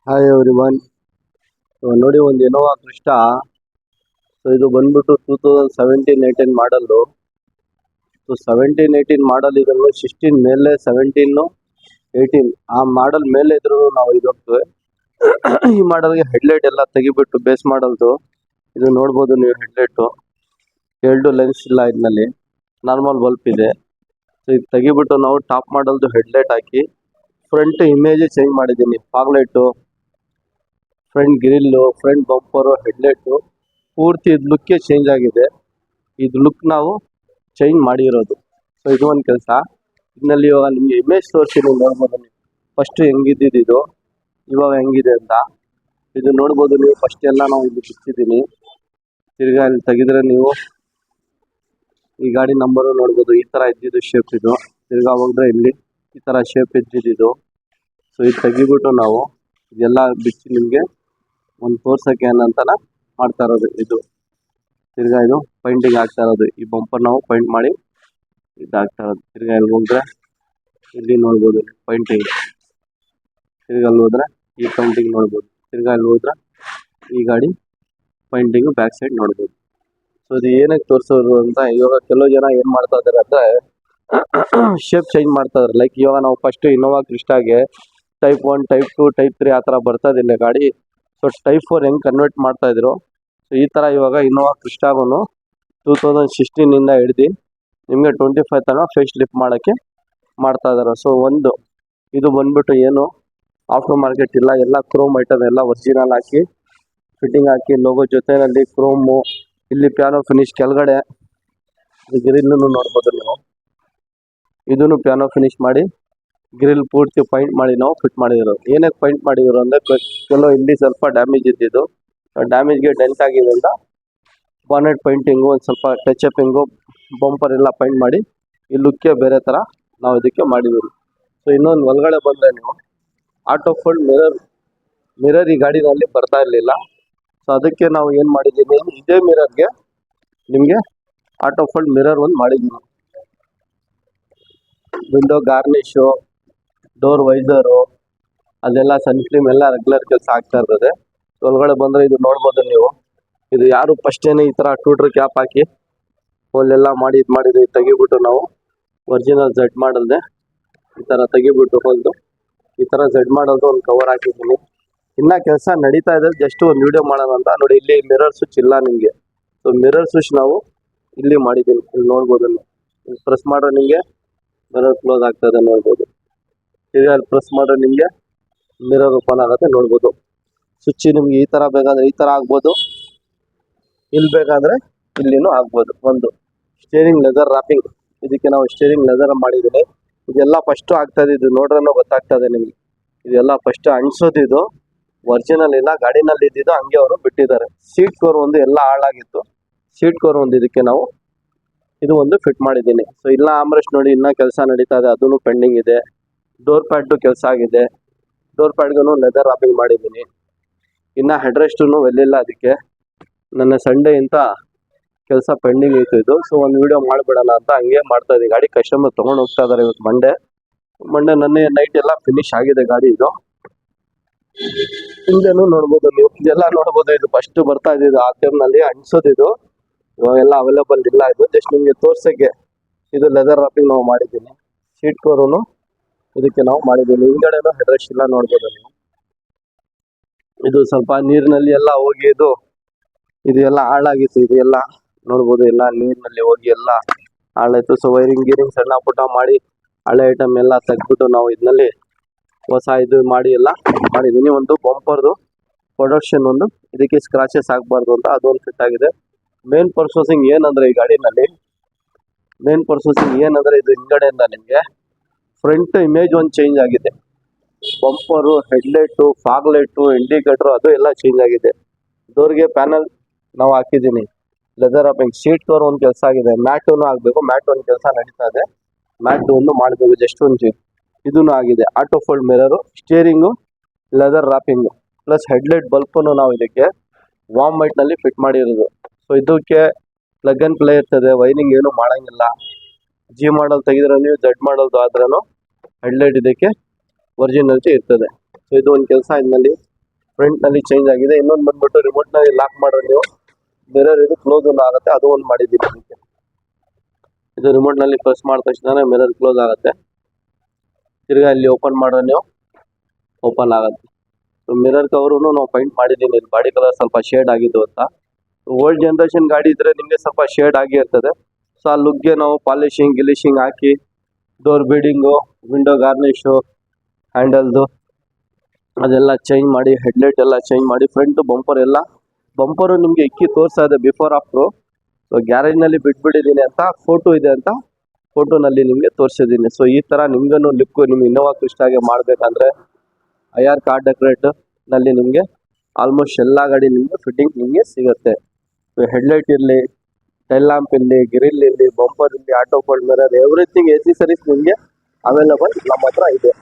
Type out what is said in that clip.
Hi everyone. ನೋಡಿ ಒಂದು Innova Crysta. So ಇದು ಬಂದ್ಬಿಟ್ಟು 2017-18 ಮಾಡಲ್ಲು. ಸೊ 17-18 ಮಾಡಲ್ ಇದ್ರೂ 16 ಮೇಲೆ 17-18 ಆ ಮಾಡಲ್ ಮೇಲೆ ಇದ್ರೂ ನಾವು ಇದು ಹೋಗ್ತೇವೆ. ಈ ಮಾಡಲ್ಗೆ ಹೆಡ್ಲೈಟ್ ಎಲ್ಲ ತೆಗಿಬಿಟ್ಟು ಬೇಸ್ ಮಾಡಲ್ದು ಇದು ನೋಡ್ಬೋದು ನೀವು. ಹೆಡ್ಲೈಟು ಎರಡು ಲೆನ್ಸ್ ಇಲ್ಲ, ಇದರಲ್ಲಿ ನಾರ್ಮಲ್ ಬಲ್ಪ್ ಇದೆ. ಸೊ ಇದು ತೆಗಿಬಿಟ್ಟು ನಾವು ಟಾಪ್ ಮಾಡಲ್ದು ಹೆಡ್ಲೈಟ್ ಹಾಕಿ ಫ್ರಂಟ್ ಇಮೇಜ್ ಚೇಂಜ್ ಮಾಡಿದ್ದೀನಿ. Fog light, front grill, front bumper, headlight ಪೂರ್ತಿ ಇದು ಲುಕ್ಕೇ ಚೇಂಜ್ ಆಗಿದೆ. ಇದು ಲುಕ್ ನಾವು ಚೇಂಜ್ ಮಾಡಿರೋದು. ಸೊ ಇದು ಒಂದು ಕೆಲಸ. ಇದರಲ್ಲಿ ಇವಾಗ ನಿಮಗೆ ಇಮೇಜ್ ತೋರಿಸಿ ನೋಡ್ಬೋದು ನೀವು. ಫಸ್ಟ್ ಹೆಂಗಿದ್ದಿದ್ದು ಇದು, ಇವಾಗ ಹೆಂಗಿದೆ ಅಂತ ಇದು ನೋಡ್ಬೋದು ನೀವು. ಫಸ್ಟ್ ಎಲ್ಲ ನಾವು ಇಲ್ಲಿ ಬಿಚ್ಚಿದ್ದೀನಿ. ತಿರ್ಗಾ ಇಲ್ಲಿ ತೆಗೆದ್ರೆ ನೀವು ಈ ಗಾಡಿ ನಂಬರು ನೋಡ್ಬೋದು. ಈ ಥರ ಇದ್ದಿದ್ದು ಶೇಪ್ ಇದು. ತಿರ್ಗಾ ಹೋದ್ರೆ ಇಲ್ಲಿ ಈ ಥರ ಶೇಪ್ ಇದ್ದಿದ್ದು. ಸೊ ಇದು ತೆಗಿಬಿಟ್ಟು ನಾವು ಇದೆಲ್ಲ ಬಿಚ್ಚಿ ನಿಮಗೆ ಒಂದು ತೋರ್ಸೋಕ್ಕೆ ಏನಂತಾನ ಮಾಡ್ತಾ ಇರೋದು ಇದು. ತಿರ್ಗಾ ಇದು ಪೈಂಟಿಂಗ್ ಆಗ್ತಾ ಇರೋದು. ಈ ಬಂಪರ್ ನಾವು ಪೈಂಟ್ ಮಾಡಿ ಇದಾಗ್ತಾ ಇರೋದು. ತಿರ್ಗಾ ಇಲ್ಲಿ ಹೋದ್ರೆ ಇಲ್ಲಿ ನೋಡ್ಬೋದು ಪೈಂಟಿಂಗ್. ತಿರ್ಗಾ ಅಲ್ಲಿ ಹೋದ್ರೆ ಈ ಪೈಂಟಿಂಗ್ ನೋಡ್ಬೋದು. ತಿರ್ಗಾ ಅಲ್ಲಿ ಹೋದ್ರೆ ಈ ಗಾಡಿ ಪೈಂಟಿಂಗು ಬ್ಯಾಕ್ ಸೈಡ್ ನೋಡ್ಬೋದು. ಸೊ ಇದು ಏನಕ್ಕೆ ತೋರಿಸೋದು ಅಂತ, ಇವಾಗ ಕೆಲವು ಜನ ಏನು ಮಾಡ್ತಾ ಇದ್ದಾರೆ ಅಂದರೆ ಶೇಪ್ ಚೇಂಜ್ ಮಾಡ್ತಾ ಇದ್ದಾರೆ. ಲೈಕ್ ಇವಾಗ ನಾವು ಫಸ್ಟ್ ಇನೋವಾ ಕ್ರಿಸ್ಟಾಗೆ ಟೈಪ್ 1, ಟೈಪ್ 2, ಟೈಪ್ 3 ಆ ಥರ ಬರ್ತಾಯಿದ್ದಿಲ್ಲ ಗಾಡಿ. ಸೊ ಟೈಪ್ 4 ಹೆಂಗೆ ಕನ್ವರ್ಟ್ ಮಾಡ್ತಾಯಿದ್ರು, ಸೊ ಈ ಥರ ಇವಾಗ ಇನೋವಾ ಕ್ರಿಸ್ಟಾಗೂ 2016 ಹಿಡ್ದು ನಿಮಗೆ 25 ತನಕ ಫೇಸ್ ಲಿಫ್ಟ್ ಮಾಡೋಕ್ಕೆ ಮಾಡ್ತಾ ಇದ್ದಾರೆ. ಸೊ ಒಂದು ಇದು ಬಂದ್ಬಿಟ್ಟು ಏನು ಆಫ್ಟರ್ ಮಾರ್ಕೆಟ್ ಇಲ್ಲ, ಎಲ್ಲ ಕ್ರೋಮ್ ಐಟಮ್ ಎಲ್ಲ ಒರಿಜಿನಲ್ ಹಾಕಿ ಫಿಟ್ಟಿಂಗ್ ಹಾಕಿ ಲೋಗೋ ಜೊತೆಯಲ್ಲಿ ಕ್ರೋಮು, ಇಲ್ಲಿ ಪ್ಯಾನೋ ಫಿನಿಶ್ ಕೆಳಗಡೆ ಗ್ರಿಲ್ಲನ್ನು ನೋಡ್ಬೋದು ನೀವು. ಇದನ್ನು ಪ್ಯಾನೋ ಫಿನಿಶ್ ಮಾಡಿ ಗ್ರಿಲ್ ಪೂರ್ತಿ ಪೈಂಟ್ ಮಾಡಿ ನಾವು ಫಿಟ್ ಮಾಡಿದ್ರು. ಏನಕ್ಕೆ ಪೈಂಟ್ ಮಾಡಿದ್ರು ಅಂದರೆ ಕೆಲವು ಇಲ್ಲಿ ಸ್ವಲ್ಪ ಡ್ಯಾಮೇಜ್ ಇದ್ದಿದ್ದು, ಡ್ಯಾಮೇಜ್ಗೆ ಡೆಂಟ್ ಆಗಿದೆ ಅಂತ ಬಾನೆಟ್ ಪೈಂಟಿಂಗು, ಒಂದು ಸ್ವಲ್ಪ ಟಚ್ ಅಪಿಂಗು, ಬಂಪರ್ ಎಲ್ಲ ಪೈಂಟ್ ಮಾಡಿ ಈ ಲುಕ್ಕೇ ಬೇರೆ ಥರ ನಾವು ಇದಕ್ಕೆ ಮಾಡಿದ್ದೀವಿ. ಸೊ ಇನ್ನೊಂದು ಒಳಗಡೆ ಬಂದರೆ ನೀವು ಆಟೋ ಫೋಲ್ಡ್ ಮಿರರ್ ಈ ಗಾಡಿನಲ್ಲಿ ಬರ್ತಾ ಇರಲಿಲ್ಲ. ಸೊ ಅದಕ್ಕೆ ನಾವು ಏನು ಮಾಡಿದ್ದೀವಿ, ಇದೇ ಮಿರರ್ಗೆ ನಿಮಗೆ ಆಟೋ ಫೋಲ್ಡ್ ಮಿರರ್ ಒಂದು ಮಾಡಿದ್ದೀವಿ. ವಿಂಡೋ ಗಾರ್ನಿಶು, ಡೋರ್ ವೈಸರು, ಅಲ್ಲೆಲ್ಲ ಸನ್ಫ್ಲೀಮ್ ಎಲ್ಲ ರೆಗ್ಯುಲರ್ ಕೆಲಸ ಆಗ್ತಾ ಇರ್ತದೆ. ಒಳಗಡೆ ಬಂದರೆ ಇದು ನೋಡ್ಬೋದು ನೀವು. ಇದು ಯಾರು ಫಸ್ಟೇನೆ ಈ ಥರ ಟೂಟ್ರ್ ಕ್ಯಾಪ್ ಹಾಕಿ ಹೋಲೆಲ್ಲ ಮಾಡಿ ಇದು ಮಾಡಿದ್ದು ತೆಗಿಬಿಟ್ಟು ನಾವು ಒರಿಜಿನಲ್ ಝೆಡ್ ಮಾಡಲ್ದೆ ಈ ಥರ ತೆಗಿಬಿಟ್ಟು ಹೋಲ್ದು ಈ ಥರ ಝೆಡ್ ಮಾಡೋದು ಒಂದು ಕವರ್ ಹಾಕಿದ್ದೀನಿ. ಇನ್ನೂ ಕೆಲಸ ನಡೀತಾ ಇದೆ, ಜಸ್ಟ್ ಒಂದು ವೀಡಿಯೋ ಮಾಡೋಣ ಅಂತ. ನೋಡಿ ಇಲ್ಲಿ ಮಿರರ್ ಸ್ವಿಚ್ ಇಲ್ಲ ನಿಮಗೆ. ಸೊ ಮಿರರ್ ಸ್ವಿಚ್ ನಾವು ಇಲ್ಲಿ ಮಾಡಿದ್ದೀನಿ. ಇಲ್ಲಿ ನೋಡ್ಬೋದು ನೀವು. ಇಲ್ಲಿ ಪ್ರೆಸ್ ಮಾಡ್ರೆ ನಿಮಗೆ ಮಿರರ್ ಕ್ಲೋಸ್ ಆಗ್ತದೆ ನೋಡ್ಬೋದು. ಈಗ ಅಲ್ಲಿ ಪ್ರೆಸ್ ಮಾಡ್ರೆ ನಿಮಗೆ ಮಿರರ್ ಓಪನ್ ಆಗುತ್ತೆ ನೋಡ್ಬೋದು. ಸ್ವಿಚ್ ನಿಮ್ಗೆ ಈ ಥರ ಬೇಕಾದರೆ ಈ ಥರ ಆಗ್ಬೋದು, ಇಲ್ಲಿ ಬೇಕಾದರೆ ಇಲ್ಲಿನೂ ಆಗ್ಬೋದು. ಒಂದು ಸ್ಟೇರಿಂಗ್ ಲೆದರ್ ರ್ಯಾಪಿಂಗ್, ಇದಕ್ಕೆ ನಾವು ಸ್ಟೇರಿಂಗ್ ಲೆದರ್ ಮಾಡಿದ್ದೀನಿ. ಇದೆಲ್ಲ ಫಸ್ಟು ಆಗ್ತಾಯಿದೆ, ಇದು ನೋಡ್ರೂ ಗೊತ್ತಾಗ್ತದೆ ನಿಮಗೆ. ಇದೆಲ್ಲ ಫಸ್ಟ್ ಅಣಿಸೋದಿದು, ಒರಿಜಿನಲ್ ಇಲ್ಲ, ಗಾಡಿನಲ್ಲಿ ಇದ್ದಿದ್ದು ಹಂಗೆ ಅವರು ಬಿಟ್ಟಿದ್ದಾರೆ. ಸೀಟ್ ಕವರ್ ಒಂದು ಎಲ್ಲ ಹಾಳಾಗಿತ್ತು, ಸೀಟ್ ಕವರ್ ಒಂದು ಇದಕ್ಕೆ ನಾವು ಇದು ಒಂದು ಫಿಟ್ ಮಾಡಿದ್ದೀನಿ. ಸೊ ಇಲ್ಲ ಆಮ್ರೆಸ್ಟ್ ನೋಡಿ ಇನ್ನೂ ಕೆಲಸ ನಡೀತಾ ಇದೆ, ಅದೂ ಪೆಂಡಿಂಗ್ ಇದೆ. ಡೋರ್ ಪ್ಯಾಡ್ಡು ಕೆಲಸ ಆಗಿದೆ, ಡೋರ್ ಪ್ಯಾಡ್ಗೂ ಲೆದರ್ ರ್ಯಾಪಿಂಗ್ ಮಾಡಿದ್ದೀನಿ. ಇನ್ನು ಹೆಡ್ರೆಸ್ಟೂ ಒಲ್ಲಿಲ್ಲ, ಅದಕ್ಕೆ ನನ್ನ ಸಂಡೇ ಇಂಥ ಕೆಲಸ ಪೆಂಡಿಂಗ್ ಇತ್ತು ಇದು. ಸೊ ಒಂದು ವೀಡಿಯೋ ಮಾಡಿಬಿಡೋಣ ಅಂತ ಹಂಗೆ ಮಾಡ್ತಾಯಿದ್ದೀನಿ. ಗಾಡಿ ಕಸ್ಟಮರ್ ತೊಗೊಂಡು ಹೋಗ್ತಾ ಇದ್ದಾರೆ ಇವತ್ತು ಮಂಡೇ ನನ್ನೆ ನೈಟ್ ಎಲ್ಲ ಫಿನಿಶ್ ಆಗಿದೆ ಗಾಡಿ ಇದು. ಹಿಂದೆನೂ ನೋಡ್ಬೋದು ನೀವು, ಇದೆಲ್ಲ ನೋಡ್ಬೋದು. ಇದು ಫಸ್ಟ್ ಬರ್ತಾ ಇದ್ದಿದ್ದು ಆ ಟೈಮ್ನಲ್ಲಿ ಅಣಿಸೋದಿದು, ಇವಾಗೆಲ್ಲ ಅವೈಲೇಬಲ್ ಇಲ್ಲ. ಇದು ಜಸ್ಟ್ ನಿಮಗೆ ತೋರ್ಸೋಕ್ಕೆ ಇದು ಲೆದರ್ ರ್ಯಾಪಿಂಗ್ ನಾವು ಮಾಡಿದ್ದೀನಿ. ಸೀಟ್ ಕವರು ಇದಕ್ಕೆ ನಾವು ಮಾಡಿದ್ದೀನಿ. ಹಿಂದ್ಗಡೆನೂ ಹೆಡ್ರೆಸ್ಟ್ ಇಲ್ಲ ನೋಡ್ಬೋದು ನೀವು. ಇದು ಸ್ವಲ್ಪ ನೀರಿನಲ್ಲಿ ಎಲ್ಲ ಹೋಗಿ ಇದು ಎಲ್ಲ ಹಾಳಾಗಿತ್ತು. ಇದು ಎಲ್ಲ ನೋಡ್ಬೋದು, ಎಲ್ಲ ನೀರಿನಲ್ಲಿ ಹೋಗಿ ಎಲ್ಲ ಹಾಳಾಯಿತು. ಸೊ ವೈರಿಂಗ್ ಗೀರಿಂಗ್ ಸಣ್ಣ ಪುಟ್ಟ ಮಾಡಿ ಹಳೆ ಐಟಮ್ ಎಲ್ಲ ತೆಗೆದ್ಬಿಟ್ಟು ನಾವು ಇದರಲ್ಲಿ ಹೊಸ ಇದು ಮಾಡಿ ಎಲ್ಲ ಮಾಡಿದ್ದೀನಿ. ಒಂದು ಬಂಪರ್ದು ಪ್ರೊಡಕ್ಷನ್ ಒಂದು ಇದಕ್ಕೆ ಸ್ಕ್ರಾಚಸ್ ಆಗಬಾರ್ದು ಅಂತ ಅದೊಂದು ಫಿಟ್ ಆಗಿದೆ. ಮೇನ್ ಪರ್ಪೋಸಿಂಗ್ ಏನಂದರೆ ಈ ಗಾಡಿನಲ್ಲಿ ಮೇನ್ ಪರ್ಪೋಸಿಂಗ್ ಏನಂದರೆ ಇದು ಹಿಂದ್ಗಡೆಯಿಂದ ನಿಮಗೆ ಫ್ರಂಟ್ ಇಮೇಜ್ ಒಂದು ಚೇಂಜ್ ಆಗಿದೆ. Bumper, headlight, fog light, indicator ಅದು ಎಲ್ಲ ಚೇಂಜ್ ಆಗಿದೆ. ಡೋರ್ಗೆ ಪ್ಯಾನಲ್ ನಾವು ಹಾಕಿದ್ದೀನಿ, ಲೆದರ್ ರ್ಯಾಪಿಂಗ್. ಸೀಟ್ ಕವರ್ ಒಂದು ಕೆಲಸ ಆಗಿದೆ, ಮ್ಯಾಟೂ ಆಗಬೇಕು, ಮ್ಯಾಟ್ ಒಂದು ಕೆಲಸ ನಡೀತಾ ಇದೆ, ಮ್ಯಾಟ್ ಒಂದು ಮಾಡಬೇಕು. ಜಸ್ಟ್ ಒಂದು ಇದೂ ಆಗಿದೆ. Auto fold mirror, steering, leather wrapping plus headlight ಬಲ್ಪನ್ನು ನಾವು ಇದಕ್ಕೆ ವಾರ್ಮ್ ವೈಟ್ನಲ್ಲಿ ಫಿಟ್ ಮಾಡಿರೋದು. ಸೊ ಇದಕ್ಕೆ ಪ್ಲಗ್ ಆ್ಯಂಡ್ ಪ್ಲೇ ಇರ್ತದೆ, ವೈರಿಂಗ್ ಏನು ಮಾಡೋಂಗಿಲ್ಲ. ಜಿ ಮಾಡಲ್ ತೆಗೆದ್ರೆ ನೀವು ಝೆಡ್ ಮಾಡಲ್ದು ಆದ್ರೂ ಹೆಡ್ಲೈಟ್ ಇದಕ್ಕೆ ಒರಿಜಿನಲ್ಟಿ ಇರ್ತದೆ. ಸೊ ಇದು ಒಂದು ಕೆಲಸ ಇದರಲ್ಲಿ ಫ್ರಂಟ್ನಲ್ಲಿ ಚೇಂಜ್ ಆಗಿದೆ. ಇನ್ನೊಂದು ಬಂದ್ಬಿಟ್ಟು ರಿಮೋಟ್ನಲ್ಲಿ ಲಾಕ್ ಮಾಡೋದು ನೀವು ಮಿರರ್ ಇದು ಕ್ಲೋಸ್ ಆಗುತ್ತೆ, ಅದು ಒಂದು ಮಾಡಿದ್ದೀನಿ ಅದಕ್ಕೆ. ಇದು ರಿಮೋಟ್ನಲ್ಲಿ ಪ್ರೆಸ್ ಮಾಡಿದ ತಕ್ಷಣ ಮಿರರ್ ಕ್ಲೋಸ್ ಆಗುತ್ತೆ. ತಿರ್ಗಾ ಇಲ್ಲಿ ಓಪನ್ ಮಾಡೋದು ನೀವು ಓಪನ್ ಆಗುತ್ತೆ. ಮಿರರ್ ಕವರು ನಾವು ಪೈಂಟ್ ಮಾಡಿದ್ದೀನಿ, ಇಲ್ಲಿ ಬಾಡಿ ಕಲರ್ ಸ್ವಲ್ಪ ಶೇಡ್ ಆಗಿದ್ದು ಅಂತ. ಓಲ್ಡ್ ಜನ್ರೇಷನ್ ಗಾಡಿ ಇದ್ರೆ ನಿಮಗೆ ಸ್ವಲ್ಪ ಶೇಡ್ ಆಗಿ ಇರ್ತದೆ. ಸೊ ಆ ಲುಕ್ಗೆ ನಾವು ಪಾಲಿಶಿಂಗ್ ಗಿಲಿಶಿಂಗ್ ಹಾಕಿ ಡೋರ್ ಬೀಡಿಂಗು, ವಿಂಡೋ ಗಾರ್ನಿಶು, ಹ್ಯಾಂಡಲ್ದು ಅದೆಲ್ಲ ಚೇಂಜ್ ಮಾಡಿ, ಹೆಡ್ಲೈಟ್ ಎಲ್ಲ ಚೇಂಜ್ ಮಾಡಿ, ಫ್ರಂಟ್ ಬಂಪರು ನಿಮಗೆ ಇಕ್ಕಿ ತೋರಿಸ್ತಾ ಇದೆ ಬಿಫೋರ್ ಆಫ್ಟ್ರು. ಸೊ ಗ್ಯಾರೇಜ್ನಲ್ಲಿ ಬಿಟ್ಬಿಟ್ಟಿದ್ದೀನಿ ಅಂತ ಫೋಟೋ ಇದೆ ಅಂತ ಫೋಟೋನಲ್ಲಿ ನಿಮಗೆ ತೋರಿಸಿದ್ದೀನಿ. ಸೊ ಈ ಥರ ನಿಮ್ಗೂ ಲುಕ್ಕು ನಿಮ್ಗೆ ಇನ್ನೋವಾ ಕ್ರಿಸ್ಟಾಗೆ ಮಾಡಬೇಕಂದ್ರೆ IR ಕಾರ್ ಡೆಕೋರೇಟ್ನಲ್ಲಿ ನಿಮಗೆ ಆಲ್ಮೋಸ್ಟ್ ಎಲ್ಲ ಗಾಡಿ ನಿಮಗೆ ಫಿಟ್ಟಿಂಗ್ ನಿಮಗೆ ಸಿಗುತ್ತೆ. ಹೆಡ್ಲೈಟ್ ಇರಲಿ, ಟೈಲ್ ಲ್ಯಾಂಪ್ ಇರಲಿ, ಗ್ರಿಲ್ ಇರಲಿ, ಬಂಪರ್ ಇರಲಿ, auto fold mirror, everything accessories ನಿಮಗೆ ಅವೈಲಬಲ್ ನಮ್ಮ ಹತ್ರ ಇದೆ.